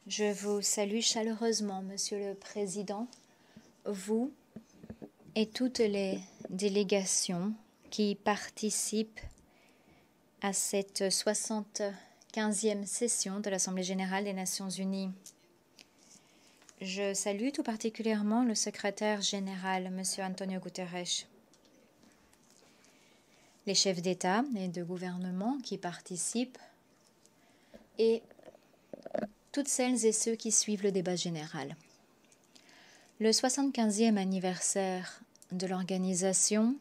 Je vous salue chaleureusement, Monsieur le Président, vous et toutes les délégations qui participent à cette 75e session de l'Assemblée générale des Nations unies. Je salue tout particulièrement le secrétaire général, Monsieur Antonio Guterres, les chefs d'État et de gouvernement qui participent et toutes celles et ceux qui suivent le débat général. Le 75e anniversaire de l'organisation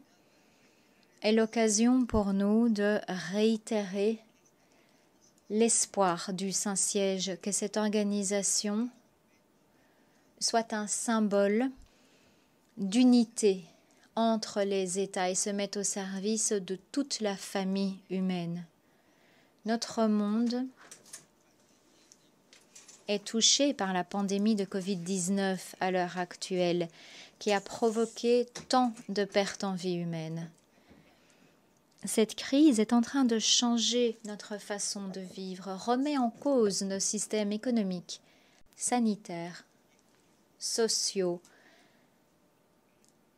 est l'occasion pour nous de réitérer l'espoir du Saint-Siège que cette organisation soit un symbole d'unité entre les États et se mette au service de toute la famille humaine. Notre monde est touché par la pandémie de Covid-19 à l'heure actuelle, qui a provoqué tant de pertes en vie humaine. Cette crise est en train de changer notre façon de vivre, remet en cause nos systèmes économiques, sanitaires, sociaux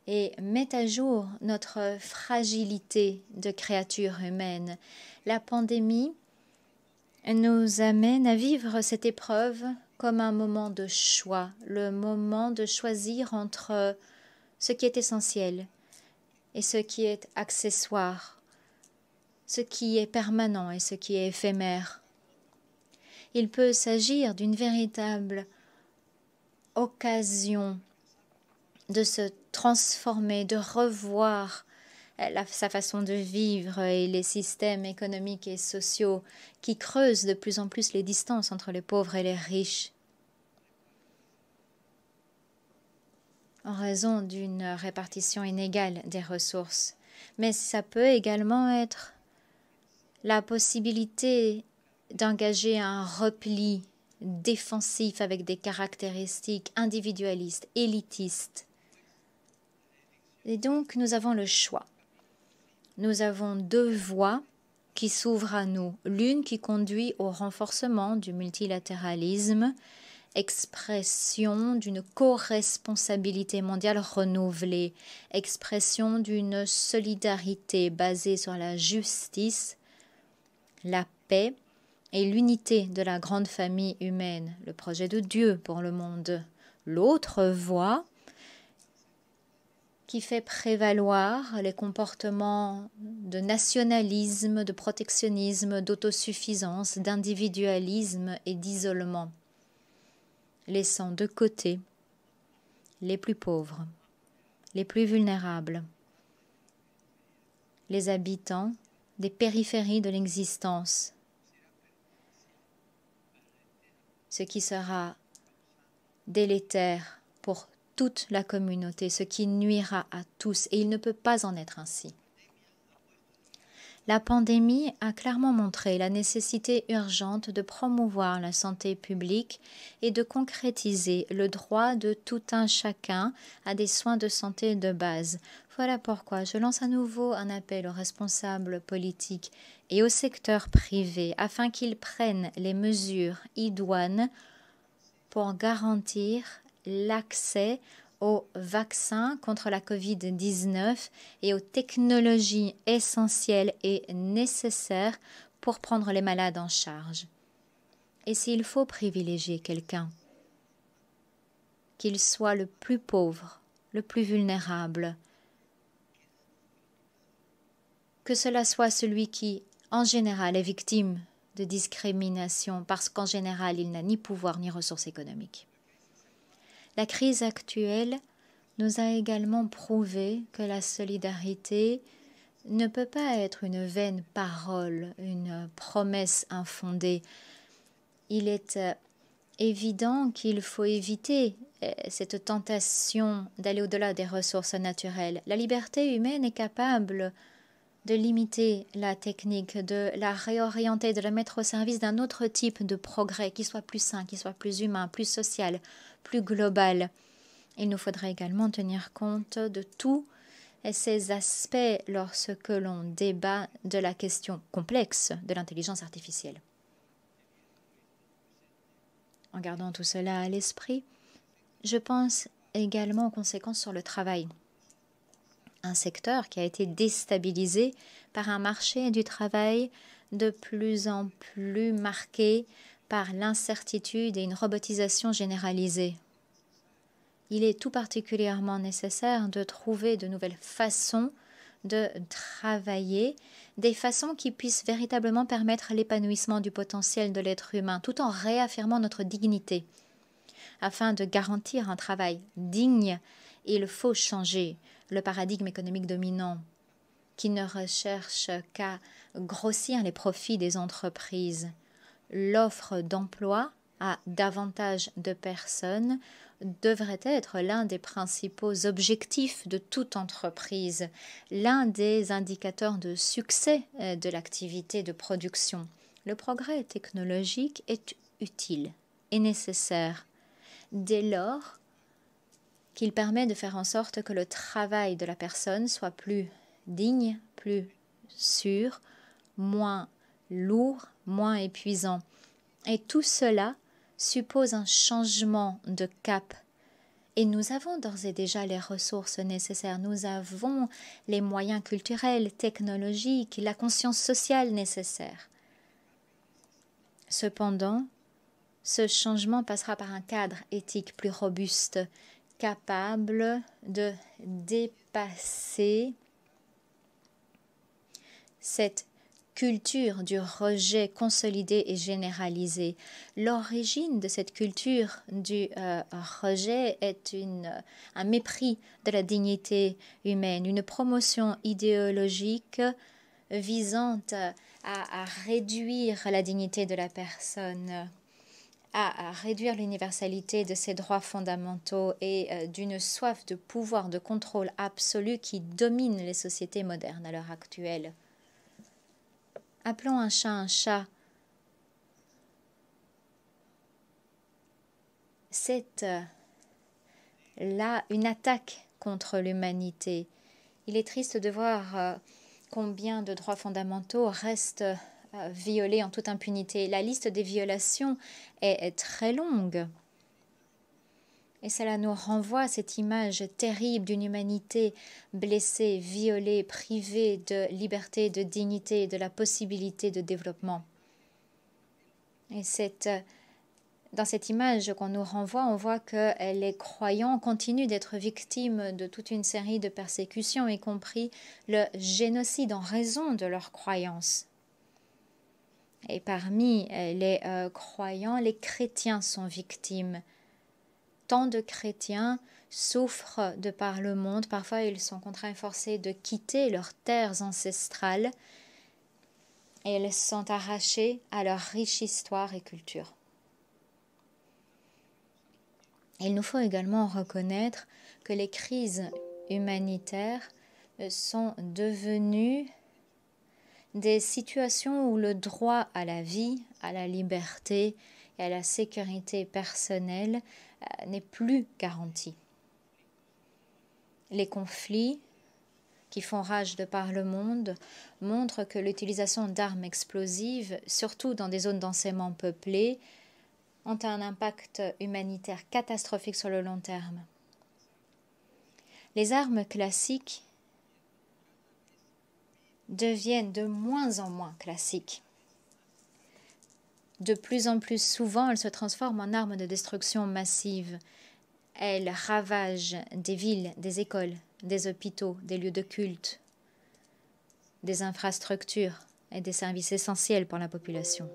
et met à jour notre fragilité de créatures humaines. La pandémie nous amène à vivre cette épreuve comme un moment de choix, le moment de choisir entre ce qui est essentiel et ce qui est accessoire, ce qui est permanent et ce qui est éphémère. Il peut s'agir d'une véritable occasion de se transformer, de revoir sa façon de vivre et les systèmes économiques et sociaux qui creusent de plus en plus les distances entre les pauvres et les riches en raison d'une répartition inégale des ressources. Mais ça peut également être la possibilité d'engager un repli défensif avec des caractéristiques individualistes, élitistes. Et donc, nous avons le choix. Nous avons deux voies qui s'ouvrent à nous. L'une qui conduit au renforcement du multilatéralisme, expression d'une co-responsabilité mondiale renouvelée, expression d'une solidarité basée sur la justice, la paix et l'unité de la grande famille humaine, le projet de Dieu pour le monde. L'autre voie qui fait prévaloir les comportements de nationalisme, de protectionnisme, d'autosuffisance, d'individualisme et d'isolement, laissant de côté les plus pauvres, les plus vulnérables, les habitants des périphéries de l'existence, ce qui sera délétère pour toute la communauté, ce qui nuira à tous, et il ne peut pas en être ainsi. La pandémie a clairement montré la nécessité urgente de promouvoir la santé publique et de concrétiser le droit de tout un chacun à des soins de santé de base. Voilà pourquoi je lance à nouveau un appel aux responsables politiques et au secteur privé afin qu'ils prennent les mesures idoines pour garantir l'accès aux vaccins contre la Covid-19 et aux technologies essentielles et nécessaires pour prendre les malades en charge. Et s'il faut privilégier quelqu'un, qu'il soit le plus pauvre, le plus vulnérable, que cela soit celui qui, en général, est victime de discrimination parce qu'en général, il n'a ni pouvoir ni ressources économiques. La crise actuelle nous a également prouvé que la solidarité ne peut pas être une vaine parole, une promesse infondée. Il est évident qu'il faut éviter cette tentation d'aller au-delà des ressources naturelles. La liberté humaine est capable de limiter la technique, de la réorienter, de la mettre au service d'un autre type de progrès qui soit plus sain, qui soit plus humain, plus social, plus global. Il nous faudrait également tenir compte de tous ces aspects lorsque l'on débat de la question complexe de l'intelligence artificielle. En gardant tout cela à l'esprit, je pense également aux conséquences sur le travail. Un secteur qui a été déstabilisé par un marché du travail de plus en plus marqué par l'incertitude et une robotisation généralisée. Il est tout particulièrement nécessaire de trouver de nouvelles façons de travailler, des façons qui puissent véritablement permettre l'épanouissement du potentiel de l'être humain, tout en réaffirmant notre dignité. Afin de garantir un travail digne, il faut changer le paradigme économique dominant qui ne recherche qu'à grossir les profits des entreprises. L'offre d'emploi à davantage de personnes devrait être l'un des principaux objectifs de toute entreprise, l'un des indicateurs de succès de l'activité de production. Le progrès technologique est utile et nécessaire dès lors qu'il permet de faire en sorte que le travail de la personne soit plus digne, plus sûr, moins lourd, moins épuisant. Et tout cela suppose un changement de cap. Et nous avons d'ores et déjà les ressources nécessaires. Nous avons les moyens culturels, technologiques, la conscience sociale nécessaire. Cependant, ce changement passera par un cadre éthique plus robuste, capable de dépasser cette culture du rejet consolidé et généralisé. L'origine de cette culture du rejet est un mépris de la dignité humaine, une promotion idéologique visant à réduire la dignité de la personne, à réduire l'universalité de ses droits fondamentaux et d'une soif de pouvoir, de contrôle absolu qui domine les sociétés modernes à l'heure actuelle. Appelons un chat un chat. C'est là une attaque contre l'humanité. Il est triste de voir combien de droits fondamentaux restent violés en toute impunité. La liste des violations est très longue. Et cela nous renvoie à cette image terrible d'une humanité blessée, violée, privée de liberté, de dignité, de la possibilité de développement. Et dans cette image qu'on nous renvoie, on voit que les croyants continuent d'être victimes de toute une série de persécutions, y compris le génocide en raison de leurs croyances. Et parmi les croyants, les chrétiens sont victimes. Tant de chrétiens souffrent de par le monde. Parfois, ils sont contraints et forcés de quitter leurs terres ancestrales et ils sont arrachés à leur riche histoire et culture. Il nous faut également reconnaître que les crises humanitaires sont devenues des situations où le droit à la vie, à la liberté et à la sécurité personnelle n'est plus garanti. Les conflits qui font rage de par le monde montrent que l'utilisation d'armes explosives, surtout dans des zones densément peuplées, ont un impact humanitaire catastrophique sur le long terme. Les armes classiques deviennent de moins en moins classiques. De plus en plus souvent, elles se transforment en armes de destruction massive. Elles ravagent des villes, des écoles, des hôpitaux, des lieux de culte, des infrastructures et des services essentiels pour la population.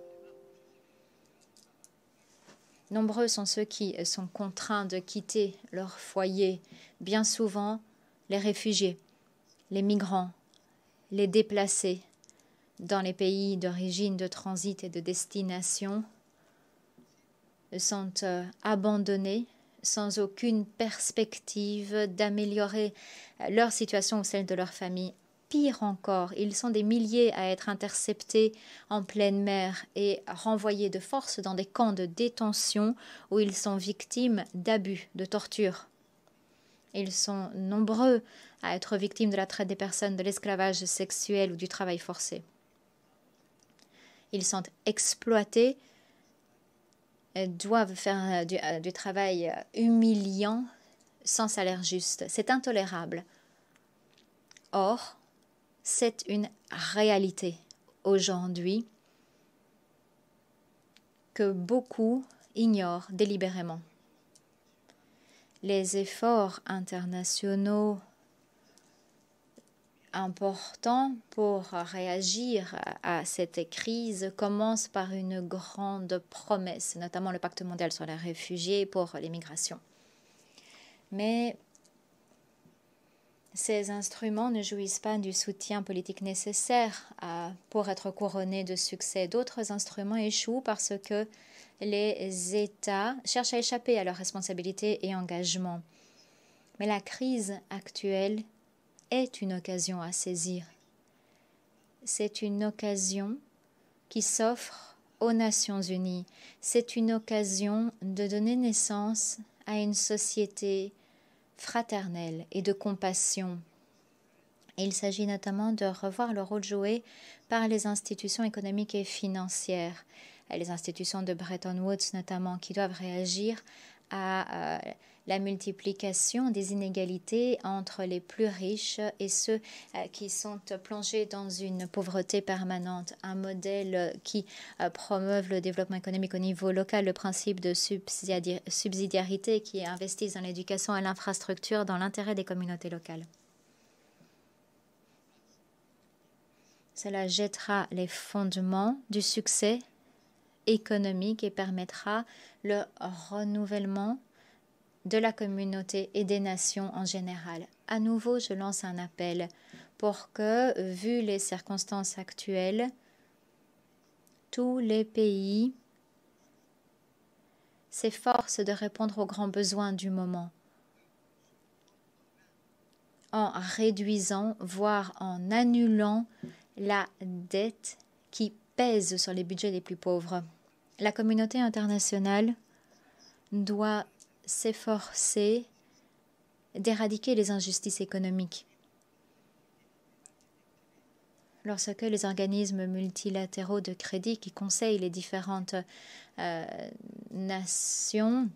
Nombreux sont ceux qui sont contraints de quitter leur foyer, bien souvent les réfugiés, les migrants, les déplacés dans les pays d'origine, de transit et de destination sont abandonnés sans aucune perspective d'améliorer leur situation ou celle de leur famille. Pire encore, ils sont des milliers à être interceptés en pleine mer et renvoyés de force dans des camps de détention où ils sont victimes d'abus, de torture. Ils sont nombreux à être victimes de la traite des personnes, de l'esclavage sexuel ou du travail forcé. Ils sont exploités doivent faire du travail humiliant sans salaire juste. C'est intolérable. Or, c'est une réalité aujourd'hui que beaucoup ignorent délibérément. Les efforts internationaux importants pour réagir à cette crise commencent par une grande promesse, notamment le Pacte mondial sur les réfugiés pour les migrations. Mais ces instruments ne jouissent pas du soutien politique nécessaire pour être couronnés de succès. D'autres instruments échouent parce que les États cherchent à échapper à leurs responsabilités et engagements. Mais la crise actuelle est une occasion à saisir. C'est une occasion qui s'offre aux Nations unies. C'est une occasion de donner naissance à une société fraternelle et de compassion. Il s'agit notamment de revoir le rôle joué par les institutions économiques et financières, les institutions de Bretton Woods notamment, qui doivent réagir à la multiplication des inégalités entre les plus riches et ceux qui sont plongés dans une pauvreté permanente. Un modèle qui promeuve le développement économique au niveau local, le principe de subsidiarité qui investisse dans l'éducation et l'infrastructure dans l'intérêt des communautés locales. Cela jettera les fondements du succès économique et permettra le renouvellement de la communauté et des nations en général. À nouveau, je lance un appel pour que, vu les circonstances actuelles, tous les pays s'efforcent de répondre aux grands besoins du moment en réduisant, voire en annulant la dette qui pèse sur les budgets les plus pauvres. La communauté internationale doit s'efforcer d'éradiquer les injustices économiques. Lorsque les organismes multilatéraux de crédit qui conseillent les différentes nations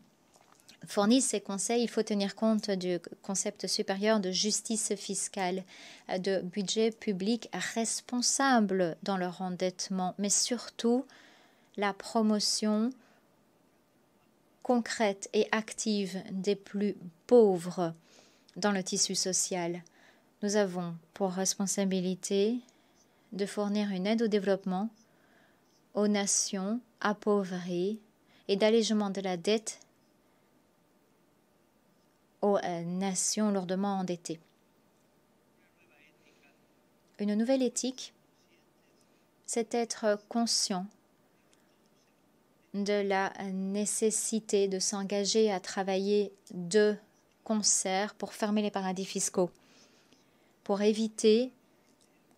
fournissent ces conseils, il faut tenir compte du concept supérieur de justice fiscale, de budget public responsable dans leur endettement, mais surtout la promotion concrète et active des plus pauvres dans le tissu social. Nous avons pour responsabilité de fournir une aide au développement aux nations appauvries et d'allègement de la dette aux nations lourdement endettées. Une nouvelle éthique, c'est être conscient de la nécessité de s'engager à travailler de concert pour fermer les paradis fiscaux, pour éviter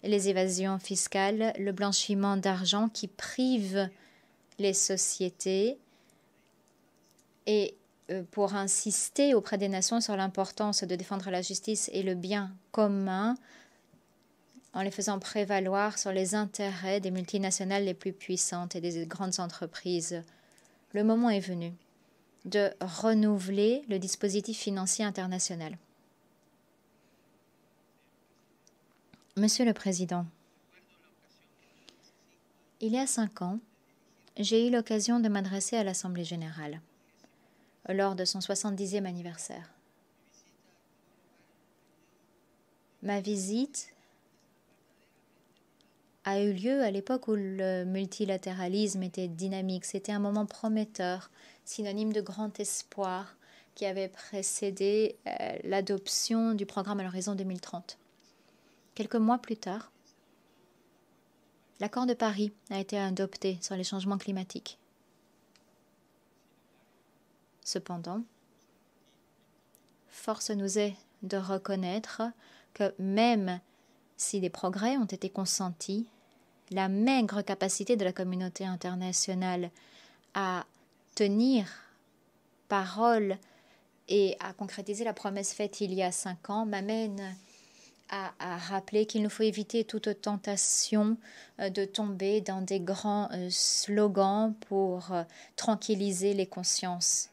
les évasions fiscales, le blanchiment d'argent qui prive les sociétés et pour insister auprès des nations sur l'importance de défendre la justice et le bien commun en les faisant prévaloir sur les intérêts des multinationales les plus puissantes et des grandes entreprises. Le moment est venu de renouveler le dispositif financier international. Monsieur le Président, il y a 5 ans, j'ai eu l'occasion de m'adresser à l'Assemblée générale lors de son 70e anniversaire. Ma visite a eu lieu à l'époque où le multilatéralisme était dynamique. C'était un moment prometteur, synonyme de grand espoir qui avait précédé l'adoption du programme à l'horizon 2030. Quelques mois plus tard, l'accord de Paris a été adopté sur les changements climatiques. Cependant, force nous est de reconnaître que même si des progrès ont été consentis, la maigre capacité de la communauté internationale à tenir parole et à concrétiser la promesse faite il y a 5 ans m'amène a rappelé qu'il nous faut éviter toute tentation de tomber dans des grands slogans pour tranquilliser les consciences.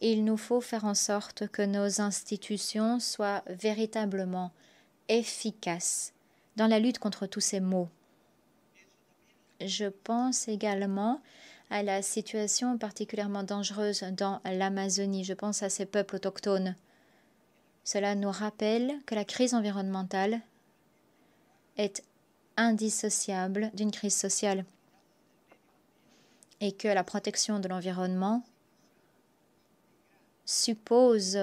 Il nous faut faire en sorte que nos institutions soient véritablement efficaces dans la lutte contre tous ces maux. Je pense également à la situation particulièrement dangereuse dans l'Amazonie. Je pense à ces peuples autochtones. Cela nous rappelle que la crise environnementale est indissociable d'une crise sociale et que la protection de l'environnement suppose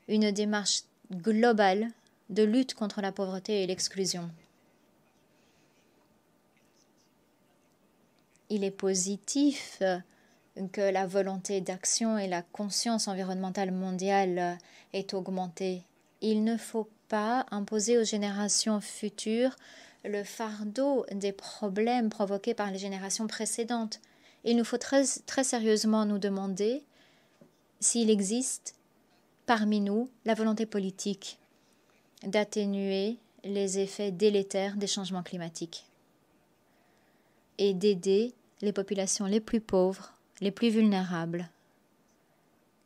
une démarche globale de lutte contre la pauvreté et l'exclusion. Il est positif que la volonté d'action et la conscience environnementale mondiale est augmentée. Il ne faut pas imposer aux générations futures le fardeau des problèmes provoqués par les générations précédentes. Il nous faut très sérieusement nous demander s'il existe parmi nous la volonté politique d'atténuer les effets délétères des changements climatiques et d'aider les populations les plus pauvres, les plus vulnérables,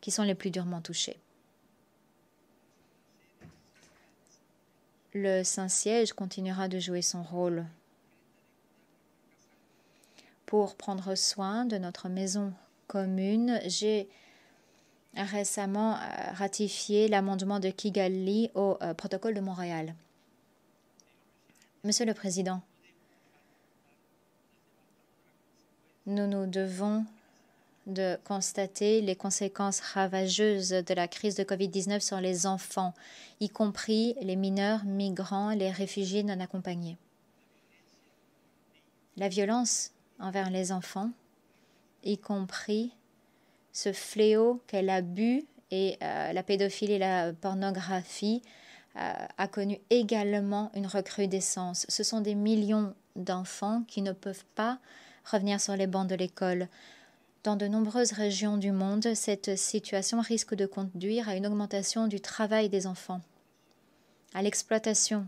qui sont les plus durement touchées. Le Saint-Siège continuera de jouer son rôle pour prendre soin de notre maison commune. J'ai récemment ratifié l'amendement de Kigali au protocole de Montréal. Monsieur le Président, nous nous devons de constater les conséquences ravageuses de la crise de COVID-19 sur les enfants, y compris les mineurs, migrants, les réfugiés non accompagnés. La violence envers les enfants, y compris ce fléau qu'est l'abus et la pédophilie et la pornographie, a connu également une recrudescence. Ce sont des millions d'enfants qui ne peuvent pas revenir sur les bancs de l'école. Dans de nombreuses régions du monde, cette situation risque de conduire à une augmentation du travail des enfants, à l'exploitation,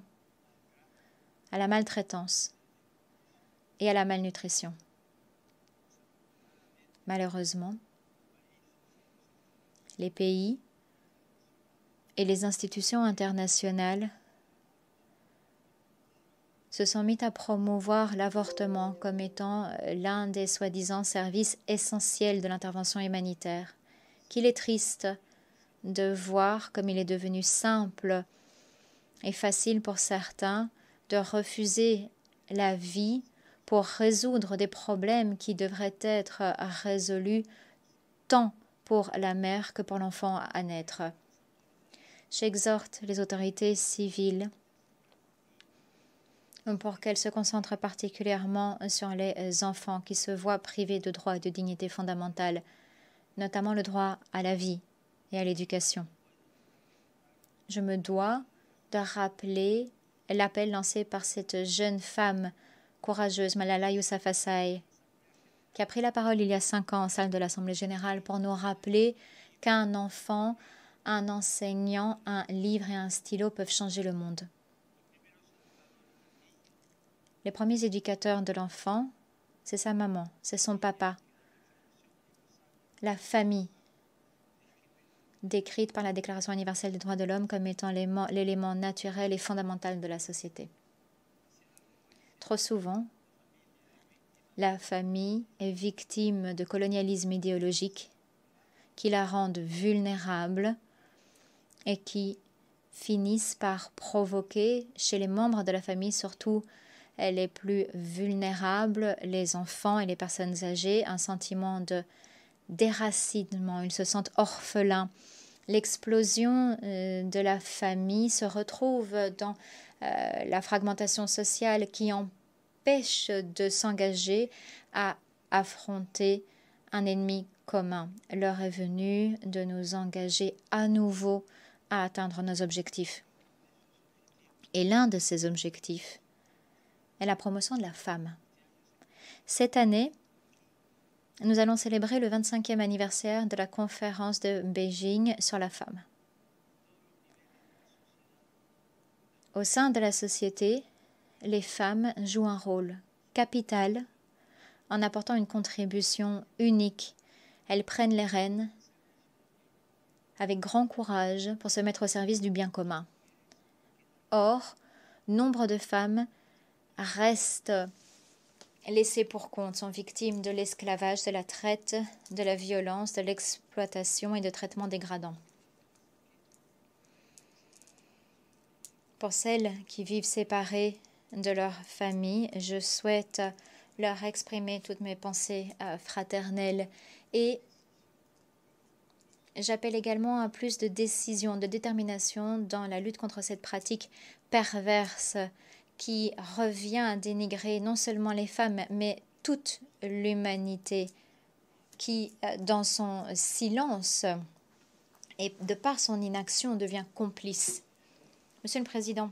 à la maltraitance et à la malnutrition. Malheureusement, les pays et les institutions internationales se sont mis à promouvoir l'avortement comme étant l'un des soi-disant services essentiels de l'intervention humanitaire, qu'il est triste de voir comme il est devenu simple et facile pour certains de refuser la vie pour résoudre des problèmes qui devraient être résolus tant pour la mère que pour l'enfant à naître. J'exhorte les autorités civiles pour qu'elles se concentrent particulièrement sur les enfants qui se voient privés de droits et de dignité fondamentale, notamment le droit à la vie et à l'éducation. Je me dois de rappeler l'appel lancé par cette jeune femme courageuse, Malala Yousafzai, qui a pris la parole il y a 5 ans en salle de l'Assemblée générale pour nous rappeler qu'un enfant, un enseignant, un livre et un stylo peuvent changer le monde. Les premiers éducateurs de l'enfant, c'est sa maman, c'est son papa, la famille, décrite par la Déclaration universelle des droits de l'homme comme étant l'élément naturel et fondamental de la société. Trop souvent, la famille est victime de colonialisme idéologique qui la rendent vulnérable et qui finissent par provoquer chez les membres de la famille, surtout les plus vulnérables, les enfants et les personnes âgées, un sentiment de déracinement. Ils se sentent orphelins. L'explosion de la famille se retrouve dans la fragmentation sociale qui empêche de s'engager à affronter un ennemi commun. L'heure est venue de nous engager à nouveau à atteindre nos objectifs. Et l'un de ces objectifs est la promotion de la femme. Cette année, nous allons célébrer le 25e anniversaire de la conférence de Beijing sur la femme. Au sein de la société, les femmes jouent un rôle capital en apportant une contribution unique. Elles prennent les rênes avec grand courage pour se mettre au service du bien commun. Or, nombre de femmes restent laissées pour compte, sont victimes de l'esclavage, de la traite, de la violence, de l'exploitation et de traitements dégradants. Pour celles qui vivent séparées de leur famille, je souhaite leur exprimer toutes mes pensées fraternelles et j'appelle également à plus de décision, de détermination dans la lutte contre cette pratique perverse qui revient à dénigrer non seulement les femmes, mais toute l'humanité qui, dans son silence et de par son inaction, devient complice. Monsieur le Président,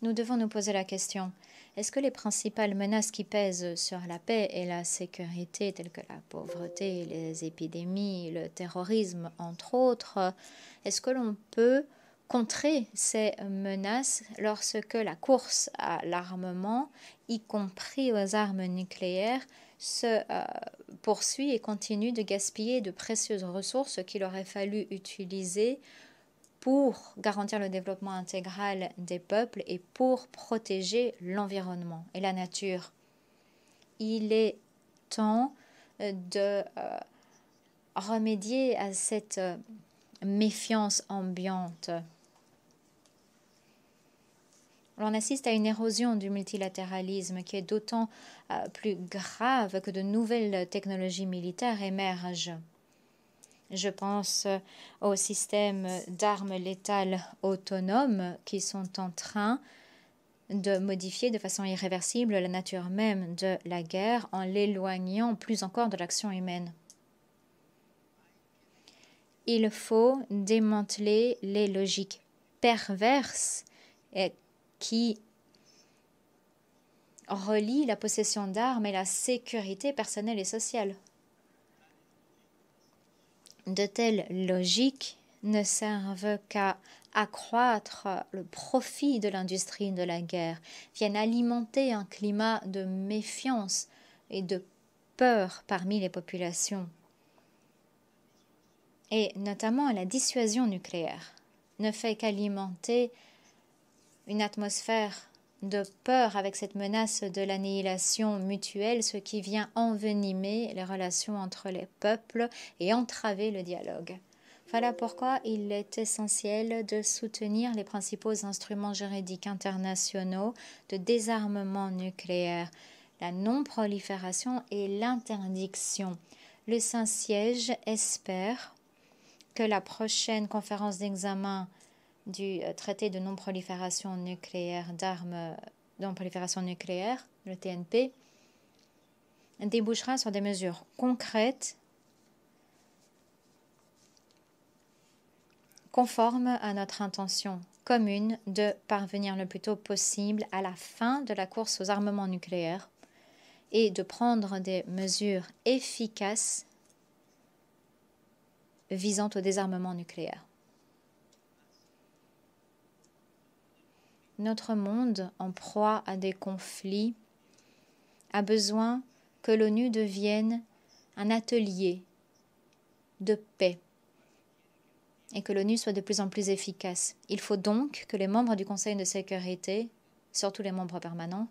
nous devons nous poser la question, est-ce que les principales menaces qui pèsent sur la paix et la sécurité, telles que la pauvreté, les épidémies, le terrorisme, entre autres, est-ce que l'on peut contrer ces menaces lorsque la course à l'armement, y compris aux armes nucléaires, se poursuit et continue de gaspiller de précieuses ressources qu'il aurait fallu utiliser pour garantir le développement intégral des peuples et pour protéger l'environnement et la nature. Il est temps de remédier à cette méfiance ambiante. On assiste à une érosion du multilatéralisme qui est d'autant plus grave que de nouvelles technologies militaires émergent. Je pense aux systèmes d'armes létales autonomes qui sont en train de modifier de façon irréversible la nature même de la guerre en l'éloignant plus encore de l'action humaine. Il faut démanteler les logiques perverses qui relient la possession d'armes et la sécurité personnelle et sociale. De telles logiques ne servent qu'à accroître le profit de l'industrie de la guerre, viennent alimenter un climat de méfiance et de peur parmi les populations. Et notamment la dissuasion nucléaire ne fait qu'alimenter une atmosphère de peur avec cette menace de l'annihilation mutuelle, ce qui vient envenimer les relations entre les peuples et entraver le dialogue. Voilà pourquoi il est essentiel de soutenir les principaux instruments juridiques internationaux de désarmement nucléaire, la non-prolifération et l'interdiction. Le Saint-Siège espère que la prochaine conférence d'examen du traité de non-prolifération nucléaire d'armes de non-prolifération nucléaire, le TNP, débouchera sur des mesures concrètes conformes à notre intention commune de parvenir le plus tôt possible à la fin de la course aux armements nucléaires et de prendre des mesures efficaces visant au désarmement nucléaire. Notre monde, en proie à des conflits, a besoin que l'ONU devienne un atelier de paix et que l'ONU soit de plus en plus efficace. Il faut donc que les membres du Conseil de sécurité, surtout les membres permanents,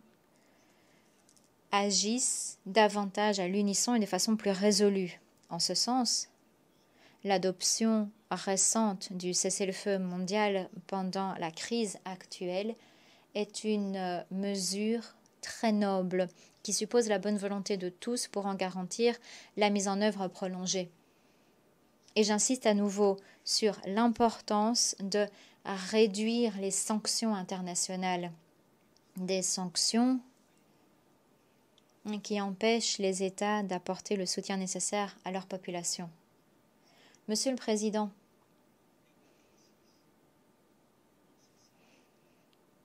agissent davantage à l'unisson et de façon plus résolue. En ce sens, l'adoption récente du cessez-le-feu mondial pendant la crise actuelle est une mesure très noble qui suppose la bonne volonté de tous pour en garantir la mise en œuvre prolongée. Et j'insiste à nouveau sur l'importance de réduire les sanctions internationales, des sanctions qui empêchent les États d'apporter le soutien nécessaire à leur population. Monsieur le Président,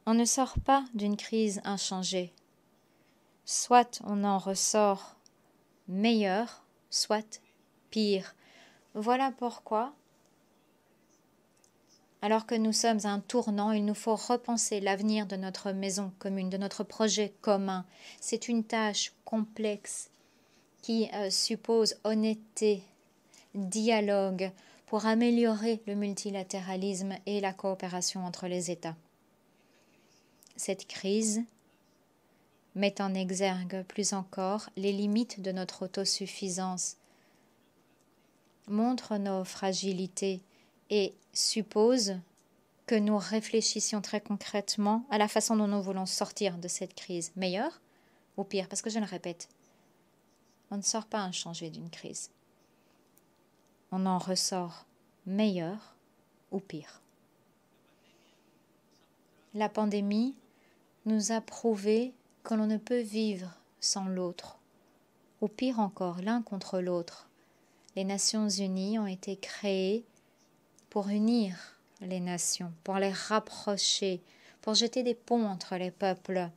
on ne sort pas d'une crise inchangée. Soit on en ressort meilleur, soit pire. Voilà pourquoi Alors que nous sommes à un tournant, il nous faut repenser l'avenir de notre maison commune, de notre projet commun. C'est une tâche complexe qui suppose honnêteté, dialogue pour améliorer le multilatéralisme et la coopération entre les États. Cette crise met en exergue plus encore les limites de notre autosuffisance, montre nos fragilités et suppose que nous réfléchissions très concrètement à la façon dont nous voulons sortir de cette crise. Meilleure ou pire? Parce que je le répète, on ne sort pas inchangé d'une crise. On en ressort meilleur ou pire. La pandémie nous a prouvé que l'on ne peut vivre sans l'autre, ou pire encore, l'un contre l'autre. Les Nations Unies ont été créées pour unir les nations, pour les rapprocher, pour jeter des ponts entre les peuples.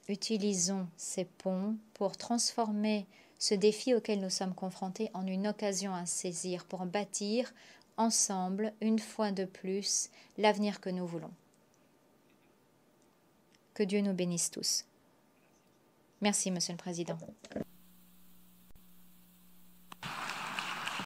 Utilisons ces ponts pour transformer ce défi auquel nous sommes confrontés en une occasion à saisir pour bâtir ensemble, une fois de plus, l'avenir que nous voulons. Que Dieu nous bénisse tous. Merci, Monsieur le Président.